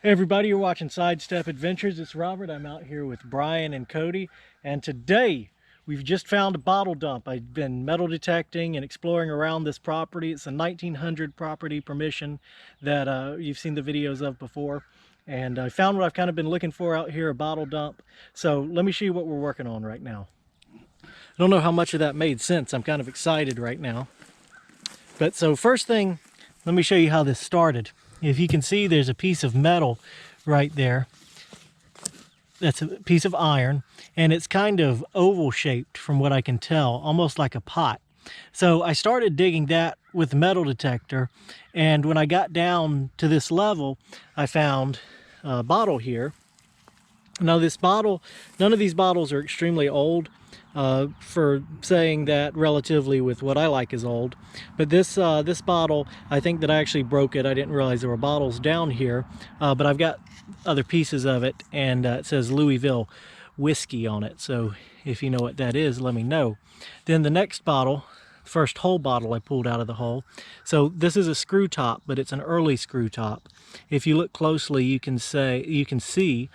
Hey everybody, you're watching Sidestep Adventures. It's Robert. I'm out here with Brian and Cody, and today we've just found a bottle dump. I've been metal detecting and exploring around this property. It's a 1900 property permission that you've seen the videos of before, and I found what I've kind of been looking for out here, a bottle dump. So let me show you what we're working on right now. I don't know how much of that made sense. I'm kind of excited right now. But so first thing, let me show you how this started. If you can see, there's a piece of metal right there. That's a piece of iron, and it's kind of oval shaped from what I can tell, almost like a pot. So I started digging that with the metal detector, and when I got down to this level, I found a bottle here. Now this bottle, none of these bottles are extremely old. For saying that relatively with what I like is old, but this bottle, I think that I actually broke it. I didn't realize there were bottles down here, but I've got other pieces of it, and it says Louisville whiskey on it, so if you know what that is, let me know. Then the next bottle, first whole bottle I pulled out of the hole. So this is a screw top, but it's an early screw top. If you look closely, you can see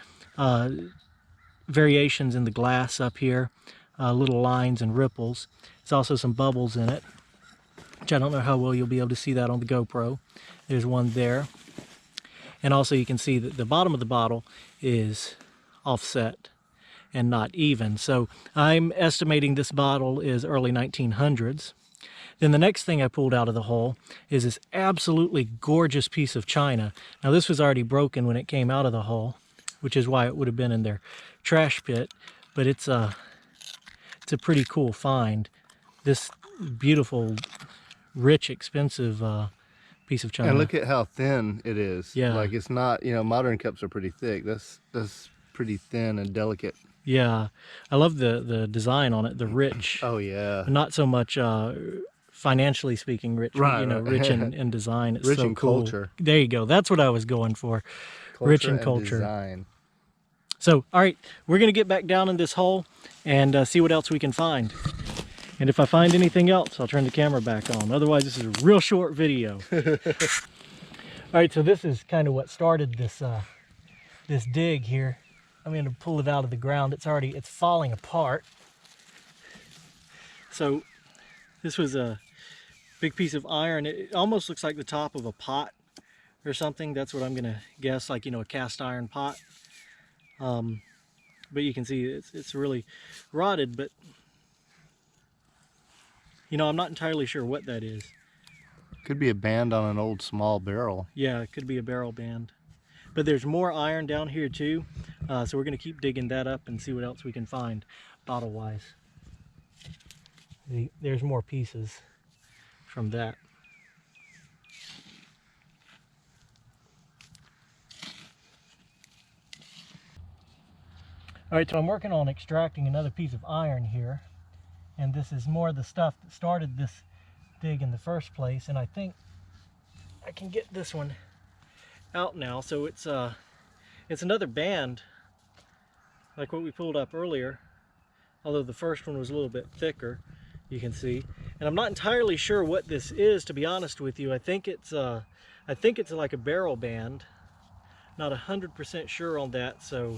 variations in the glass up here. Little lines and ripples. There's also some bubbles in it, which I don't know how well you'll be able to see that on the GoPro. There's one there. And also you can see that the bottom of the bottle is offset and not even. So I'm estimating this bottle is early 1900s. Then the next thing I pulled out of the hole is this absolutely gorgeous piece of china. Now this was already broken when it came out of the hole, which is why it would have been in their trash pit, but it's a pretty cool find. This beautiful, rich, expensive piece of china. And look at how thin it is. Yeah. Like it's not, you know, modern cups are pretty thick. That's pretty thin and delicate. Yeah. I love the design on it, the rich. Oh yeah. Not so much financially speaking rich, right, you know, right. rich in design. It's rich so in cool. culture. There you go. That's what I was going for. Rich in culture. Design. So, all right, we're going to get back down in this hole and see what else we can find. And if I find anything else, I'll turn the camera back on. Otherwise, this is a real short video. All right, so this is kind of what started this this dig here. I'm going to pull it out of the ground. It's falling apart. So this was a big piece of iron. It almost looks like the top of a pot or something. That's what I'm going to guess, like, you know, a cast iron pot. But you can see it's really rotted, but you know, I'm not entirely sure what that is. Could be a band on an old small barrel. Yeah, it could be a barrel band. But there's more iron down here too, so we're going to keep digging that up and see what else we can find bottle wise. There's more pieces from that. All right, so I'm working on extracting another piece of iron here, and this is more of the stuff that started this dig in the first place, and I think I can get this one out now. So it's another band like what we pulled up earlier, although the first one was a little bit thicker, you can see. And I'm not entirely sure what this is, to be honest with you. I think it's like a barrel band. Not 100% sure on that, so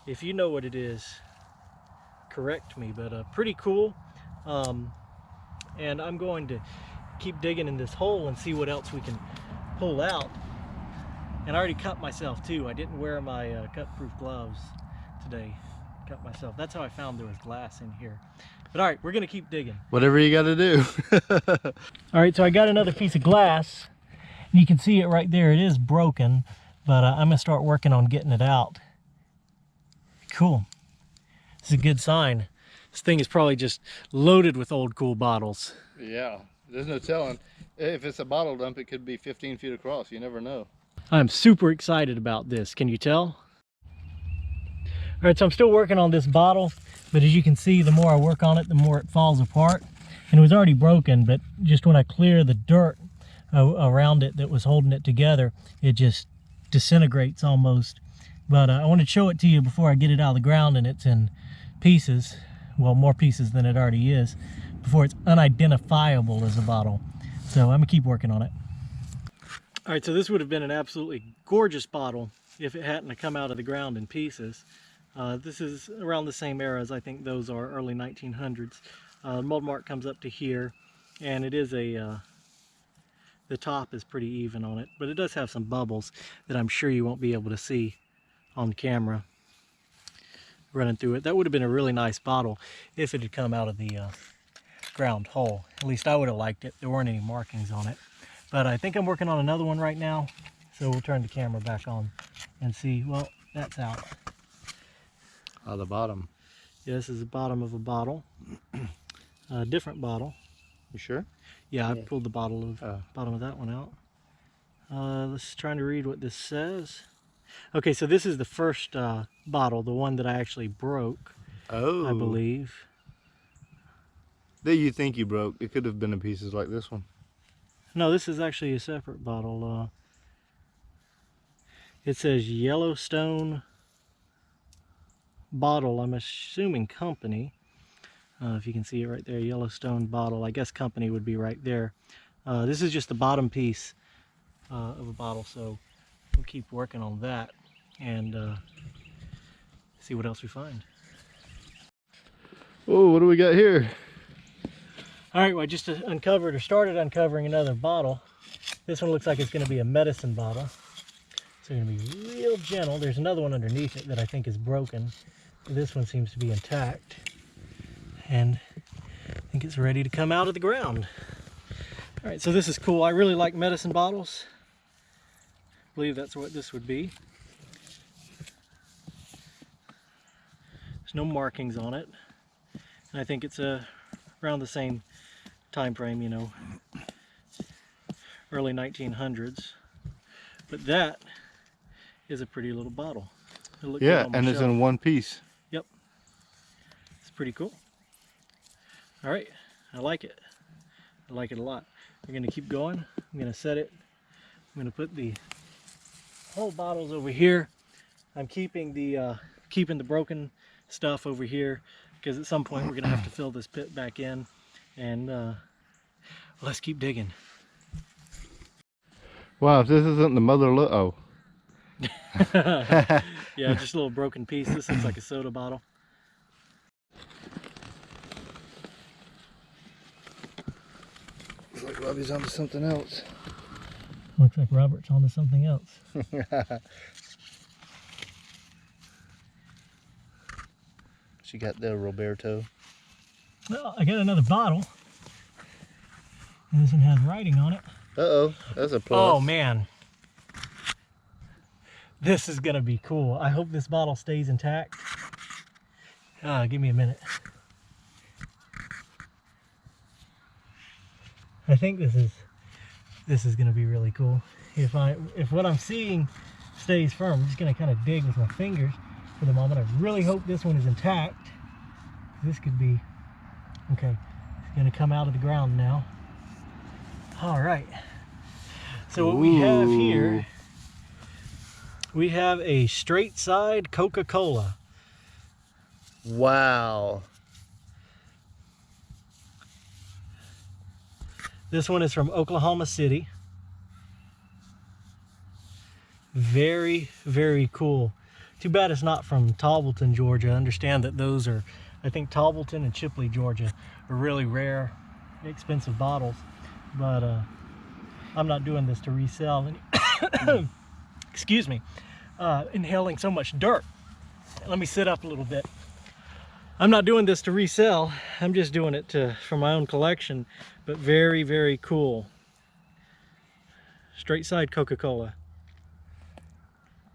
if you know what it is, correct me, but pretty cool. And I'm going to keep digging in this hole and see what else we can pull out. And I already cut myself too. I didn't wear my cut-proof gloves today. Cut myself. That's how I found there was glass in here. But all right, we're gonna keep digging. Whatever you got to do. All right, so I got another piece of glass. You can see it right there. It is broken, but I'm gonna start working on getting it out. Cool. It's a good sign. This thing is probably just loaded with old cool bottles. Yeah, there's no telling. If it's a bottle dump, it could be 15 feet across. You never know. I'm super excited about this. Can you tell? All right, so I'm still working on this bottle, but as you can see, the more I work on it, the more it falls apart. And it was already broken, but just when I clear the dirt around it that was holding it together, it just disintegrates almost. But I want to show it to you before I get it out of the ground and it's in pieces. Well, more pieces than it already is, before it's unidentifiable as a bottle. So I'm gonna keep working on it. All right, so this would have been an absolutely gorgeous bottle if it hadn't come out of the ground in pieces. This is around the same era as I think those are, early 1900s. Mold mark comes up to here, and it is the top is pretty even on it, but it does have some bubbles that I'm sure you won't be able to see on camera running through it. That would have been a really nice bottle if it had come out of the ground whole. At least I would have liked it. There weren't any markings on it. But I think I'm working on another one right now, so we'll turn the camera back on and see. Well, that's out. The bottom. Yeah, this is the bottom of a bottle. A different bottle. You sure? Yeah, I pulled the bottom of that one out. Let's try to read what this says. Okay, so this is the first bottle, the one that I actually broke. Oh. I believe. That you think you broke. It could have been in pieces like this one. No, this is actually a separate bottle. It says Yellowstone bottle. I'm assuming company. If you can see it right there, Yellowstone bottle. I guess company would be right there. This is just the bottom piece of a bottle, so we'll keep working on that and see what else we find. Oh, what do we got here? All right, well, I just uncovered or started uncovering another bottle. This one looks like it's going to be a medicine bottle. So you're going to be real gentle. There's another one underneath it that I think is broken. This one seems to be intact. And I think it's ready to come out of the ground. All right, so this is cool. I really like medicine bottles. I believe that's what this would be. There's no markings on it. And I think it's around the same time frame, you know, early 1900s. But that is a pretty little bottle. Yeah, and it's in one piece. Yep. It's pretty cool. All right, I like it. I like it a lot. We're gonna keep going. I'm gonna set it. I'm gonna put the whole bottles over here. I'm keeping the broken stuff over here because at some point we're gonna have to fill this pit back in, and let's keep digging. Wow, if this isn't the mother oh. Yeah, just a little broken piece. This looks like a soda bottle. Looks like Robbie's onto something else. Looks like Robert's onto something else. She got the Roberto. Well, I got another bottle. And this one has writing on it. Uh-oh, that's a plus. Oh, man. This is going to be cool. I hope this bottle stays intact. Give me a minute. I think this is going to be really cool. If what I'm seeing stays firm, I'm just going to kind of dig with my fingers for the moment. I really hope this one is intact. This could be okay. It's going to come out of the ground now. All right. So what we have here, we have a straight side Coca-Cola. Wow. This one is from Oklahoma City. Very, very cool. Too bad it's not from Taubleton, Georgia. I understand that those are, I think Taubleton and Chipley, Georgia are really rare, expensive bottles. But I'm not doing this to resell. Excuse me. Inhaling so much dirt. Let me sit up a little bit. I'm not doing this to resell. I'm just doing it for my own collection. But very, very cool. Straight side Coca-Cola.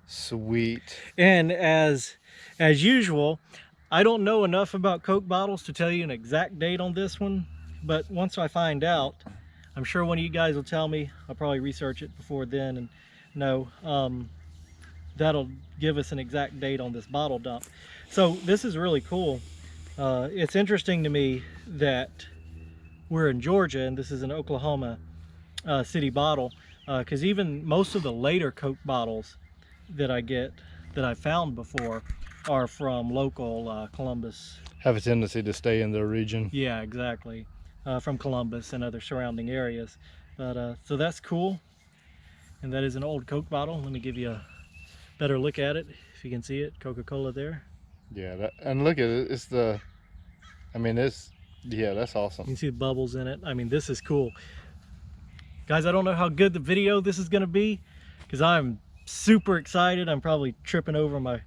Sweet. And as usual, I don't know enough about Coke bottles to tell you an exact date on this one. But once I find out, I'm sure one of you guys will tell me. I'll probably research it before then and know. That'll give us an exact date on this bottle dump. So this is really cool. It's interesting to me that we're in Georgia and this is an Oklahoma City bottle, because even most of the later Coke bottles that I found before are from local Columbus. Have a tendency to stay in their region. Yeah, exactly. From Columbus and other surrounding areas. But so that's cool. And that is an old Coke bottle. Let me give you a better look at it, if you can see it, Coca-Cola there. Yeah, and look at it. It's the, I mean, yeah, that's awesome. You can see the bubbles in it. I mean, this is cool. Guys, I don't know how good the video this is gonna be, because I'm super excited. I'm probably tripping over my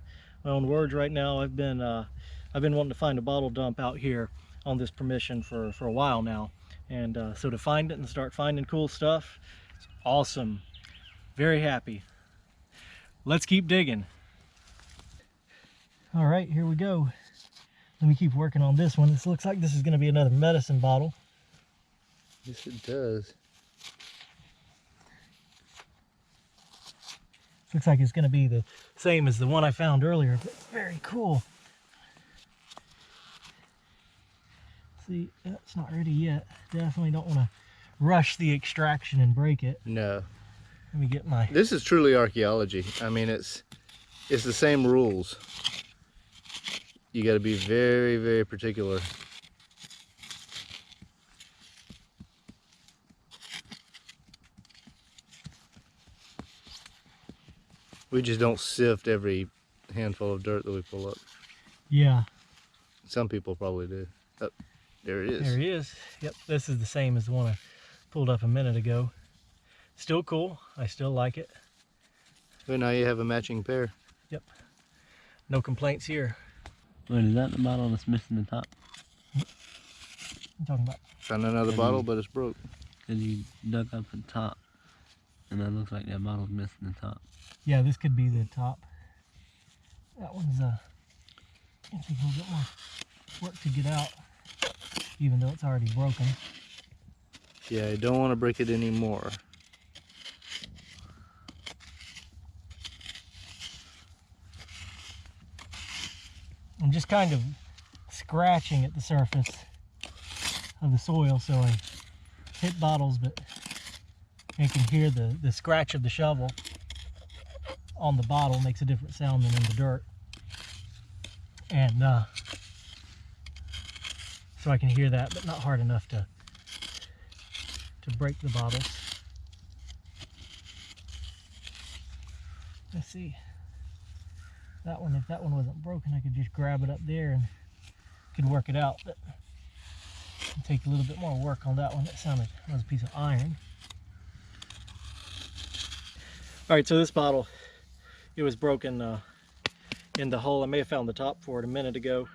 own words right now. I've been wanting to find a bottle dump out here on this permission for a while now. And so to find it and start finding cool stuff, it's awesome. Very happy. Let's keep digging. All right, here we go. Let me keep working on this one. This looks like this is going to be another medicine bottle. Yes, it does. Looks like it's going to be the same as the one I found earlier, but very cool. See, that's not ready yet. Definitely don't want to rush the extraction and break it. No. Let me get my... This is truly archaeology. I mean, it's the same rules. You got to be very, very particular. We just don't sift every handful of dirt that we pull up. Yeah. Some people probably do. Oh, there it is. There he is. Yep, this is the same as the one I pulled up a minute ago. Still cool. I still like it. But now you have a matching pair. Yep. No complaints here. Wait, is that the bottle that's missing the top? I'm talking about. Found another bottle, but it's broke. Because you dug up the top, and that looks like that bottle's missing the top. Yeah, this could be the top. That one's gonna take a little bit more work to get out, even though it's already broken. Yeah, you don't want to break it anymore. I'm just kind of scratching at the surface of the soil, so I hit bottles, but you can hear the scratch of the shovel on the bottle makes a different sound than in the dirt. And so I can hear that, but not hard enough to break the bottles. Let's see. That one, if that one wasn't broken, I could just grab it up there and could work it out, but it'd take a little bit more work on that one. That sounded like it was a piece of iron. All right, so this bottle, it was broken in the hole. I may have found the top for it a minute ago.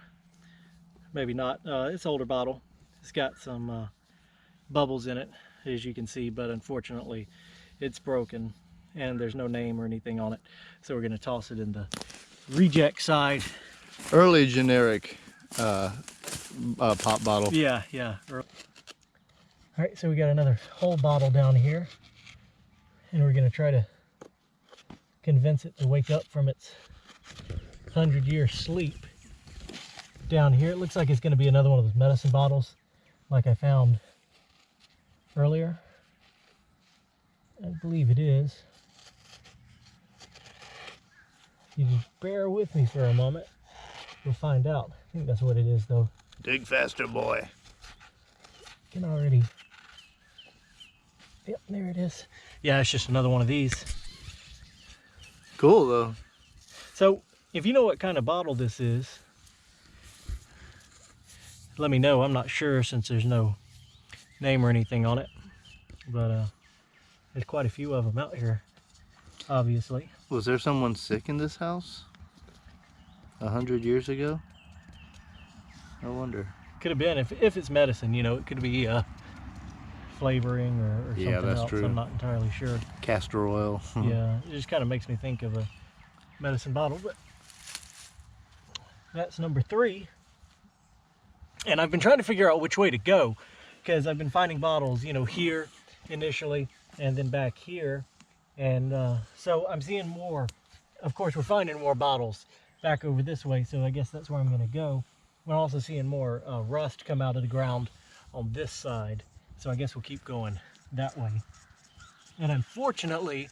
Maybe not. It's an older bottle. It's got some bubbles in it, as you can see, but unfortunately it's broken and there's no name or anything on it. So we're gonna toss it in the reject side. Early generic pop bottle. Yeah. All right, so we got another whole bottle down here, and we're gonna try to convince it to wake up from its 100-year sleep. Down here, it looks like it's gonna be another one of those medicine bottles like I found earlier. I believe it is. You just bear with me for a moment. We'll find out. I think that's what it is, though. Dig faster, boy. Can already. Yep, there it is. Yeah, it's just another one of these. Cool, though. So, if you know what kind of bottle this is, let me know. I'm not sure since there's no name or anything on it. But there's quite a few of them out here, obviously. Was there someone sick in this house 100 years ago? I wonder. Could have been. If it's medicine, you know, it could be flavoring or something Yeah, that's else. true. I'm not entirely sure. Castor oil. Yeah, it just kind of makes me think of a medicine bottle. But that's number 3. And I've been trying to figure out which way to go, because I've been finding bottles, you know, here initially and then back here. And so I'm seeing more. Of course, we're finding more bottles back over this way, so I guess that's where I'm going to go. We're also seeing more rust come out of the ground on this side, so I guess we'll keep going that way. And unfortunately,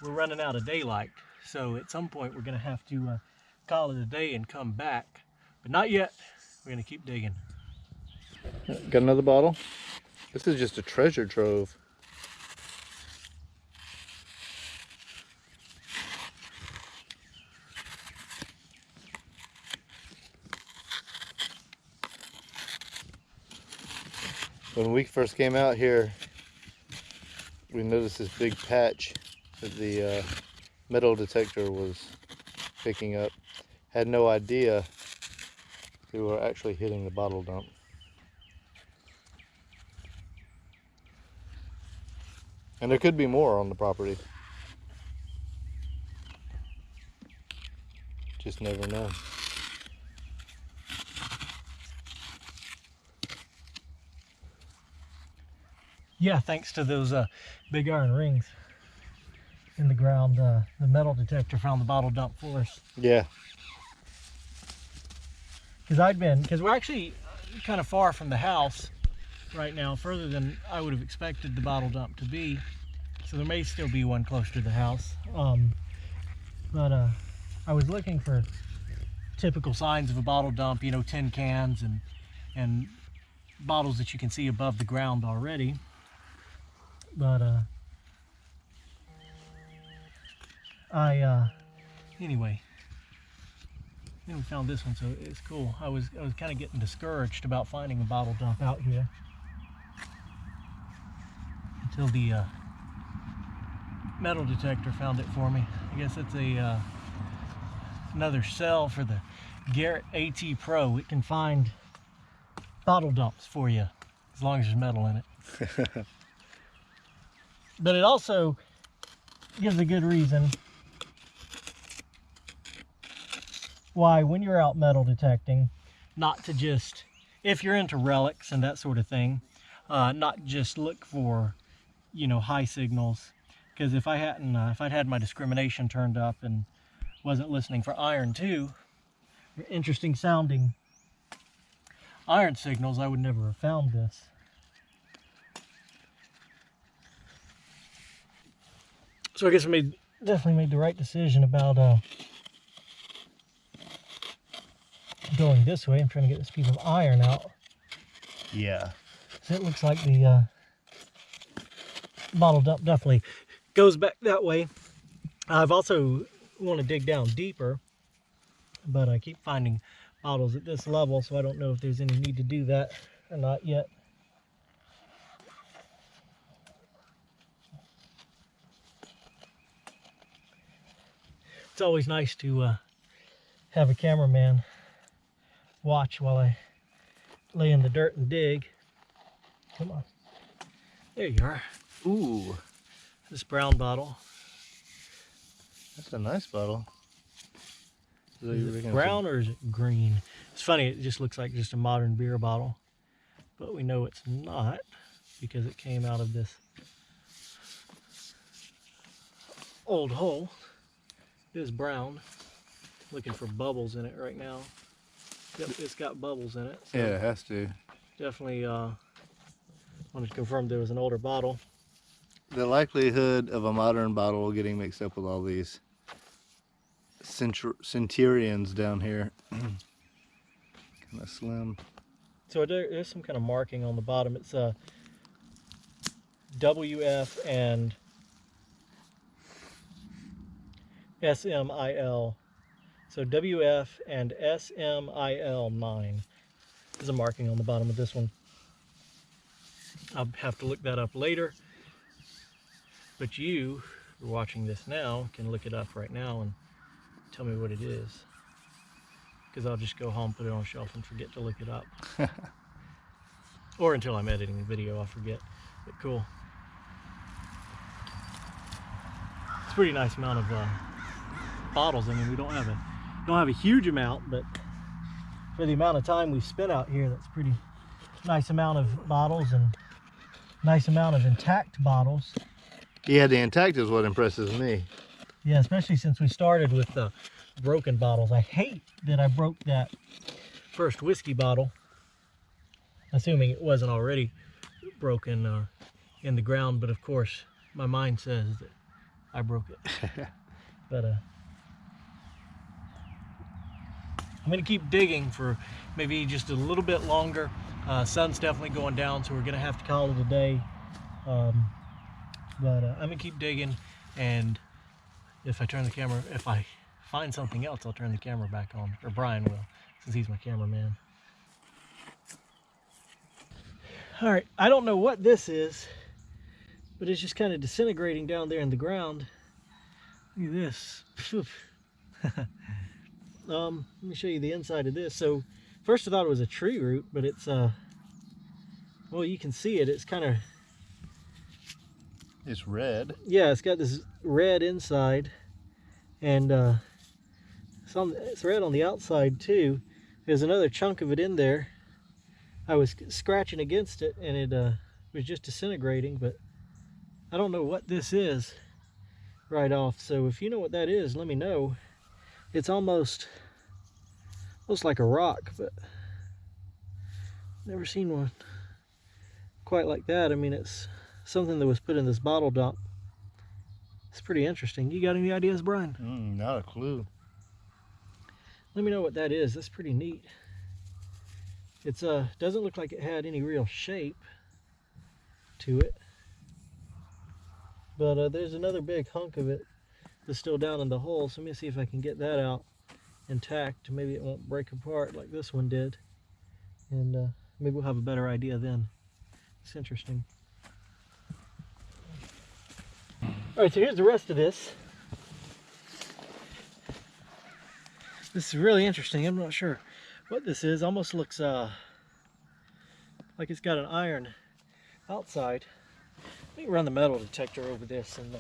we're running out of daylight, so at some point we're going to have to call it a day and come back, but not yet. We're going to keep digging. Got another bottle? This is just a treasure trove. When we first came out here, we noticed this big patch that the metal detector was picking up. Had no idea we were actually hitting the bottle dump. And there could be more on the property. Just never know. Yeah, thanks to those big iron rings in the ground, the metal detector found the bottle dump for us. Yeah. Because we're actually kind of far from the house right now, further than I would have expected the bottle dump to be. So there may still be one close to the house. But I was looking for typical signs of a bottle dump, you know, tin cans and bottles that you can see above the ground already. But anyway, then we found this one, so it's cool. I was kind of getting discouraged about finding a bottle dump out here until the metal detector found it for me. I guess it's a another cell for the Garrett AT Pro. It can find bottle dumps for you as long as there's metal in it. But it also gives a good reason why, when you're out metal detecting, not to just, if you're into relics and that sort of thing, not just look for, you know, high signals. Because if I'd had my discrimination turned up and wasn't listening for iron too, interesting sounding iron signals, I would never have found this. So I guess I definitely made the right decision about going this way. I'm trying to get this piece of iron out. Yeah. So it looks like the bottle dump definitely goes back that way. I've also want to dig down deeper, but I keep finding bottles at this level, so I don't know if there's any need to do that or not yet. It's always nice to have a cameraman watch while I lay in the dirt and dig. Come on. There you are. Ooh, This brown bottle. that's a nice bottle. Is it brown or is it green? It's funny, it just looks like just a modern beer bottle. But we know it's not because it came out of this old hole. It is brown. Looking for bubbles in it right now. Yep, it's got bubbles in it. So Yeah, it has to. definitely wanted to confirm there was an older bottle. The likelihood of a modern bottle getting mixed up with all these centurions down here, kind of slim. So there's some kind of marking on the bottom. It's a WF and SMIL. So WF and SMIL 9 is a marking on the bottom of this one. I'll have to look that up later. But you, who are watching this now, can look it up right now and tell me what it is. Because I'll just go home, put it on a shelf, and forget to look it up. Or until I'm editing the video, I'll forget. But cool. It's a pretty nice amount of bottles. I mean, we don't have a huge amount, but for the amount of time we spent out here, that's a pretty nice amount of bottles and nice amount of intact bottles. Yeah, the intact is what impresses me. Yeah, especially since we started with the broken bottles. I hate that I broke that first whiskey bottle, assuming it wasn't already broken in the ground, but of course my mind says that I broke it. But I'm gonna keep digging for maybe just a little bit longer. Sun's definitely going down, so we're gonna have to call it a day. But I'm gonna keep digging, and if I find something else, I'll turn the camera back on, or Brian will, since he's my cameraman. All right, I don't know what this is, but it's just kind of disintegrating down there in the ground. Look at this. Let me show you the inside of this. So first I thought it was a tree root, but it's well, you can see it. It's kind of, It's red. yeah, it's got this red inside, and it's red on the outside too. There's another chunk of it in there. I was scratching against it, and it was just disintegrating, but I don't know what this is right off. So if you know what that is, let me know. It's almost like a rock, but never seen one quite like that. I mean, it's something that was put in this bottle dump. It's pretty interesting. You got any ideas, Brian? Not a clue. Let me know what that is. That's pretty neat. It's doesn't look like it had any real shape to it, but there's another big hunk of it that's still down in the hole. So let me see if I can get that out intact. Maybe it won't break apart like this one did, and maybe we'll have a better idea then. It's interesting. All right, so here's the rest of this. This is really interesting. I'm not sure what this is. Almost looks like it's got an iron outside. Let me run the metal detector over this and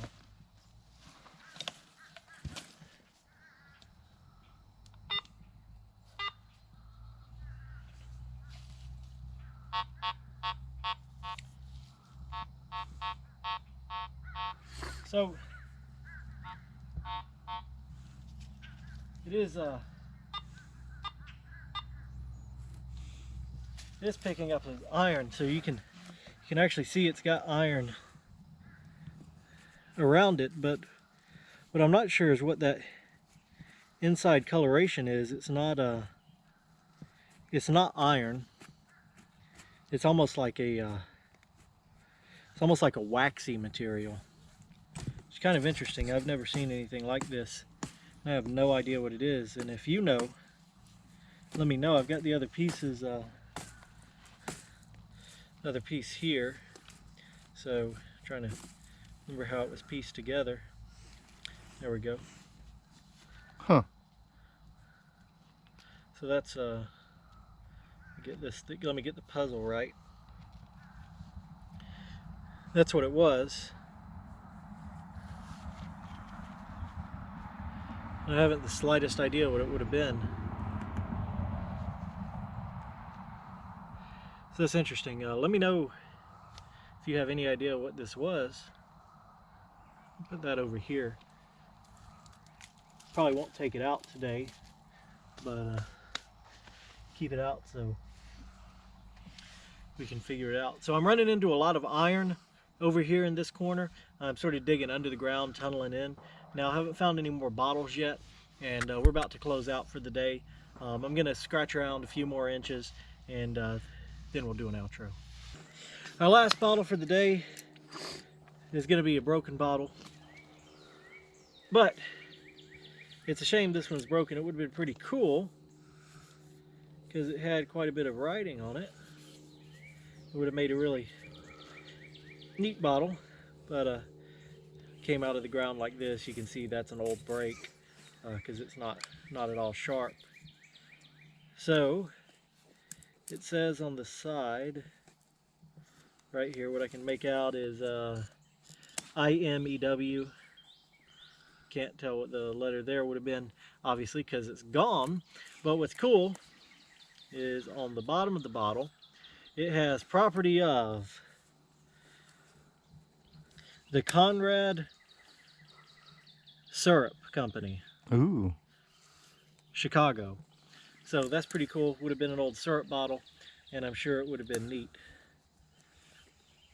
so it is picking up the iron, so you can actually see it's got iron around it, but what I'm not sure is what that inside coloration is. It's not iron. It's almost like a waxy material. It's kind of interesting. I've never seen anything like this. I have no idea what it is, and if you know, let me know. I've got the other pieces, another piece here, so trying to remember how it was pieced together. There we go. Huh. So that's get this. Let me get the puzzle right. That's what it was. I haven't the slightest idea what it would have been. So that's interesting. Let me know if you have any idea what this was. Put that over here. Probably won't take it out today, but keep it out so we can figure it out. So I'm running into a lot of iron over here in this corner. I'm sort of digging under the ground, tunneling in. Now I haven't found any more bottles yet, and we're about to close out for the day. I'm gonna scratch around a few more inches, and then we'll do an outro. Our last bottle for the day is gonna be a broken bottle, but it's a shame this one's broken. It would have been pretty cool because it had quite a bit of writing on it. It would have made a really neat bottle, but came out of the ground like this. You can see that's an old break because it's not at all sharp. So it says on the side right here, what I can make out is IMEW. Can't tell what the letter there would have been, obviously, because it's gone. But what's cool is on the bottom of the bottle, it has property of the Conrad Syrup Company. Ooh. Chicago. So that's pretty cool. Would have been an old syrup bottle, and I'm sure it would have been neat.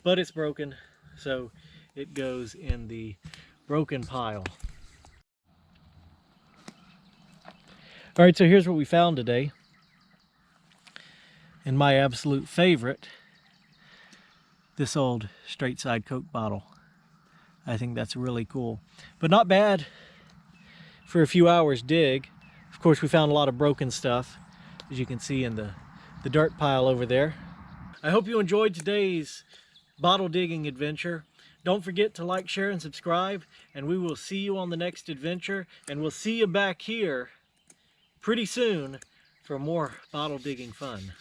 But it's broken, so it goes in the broken pile. All right, so here's what we found today. And my absolute favorite, this old straight side Coke bottle. I think that's really cool, but not bad for a few hours dig. Of course, we found a lot of broken stuff, as you can see in the dirt pile over there. I hope you enjoyed today's bottle digging adventure. Don't forget to like, share, and subscribe, and we will see you on the next adventure, and we'll see you back here pretty soon for more bottle digging fun.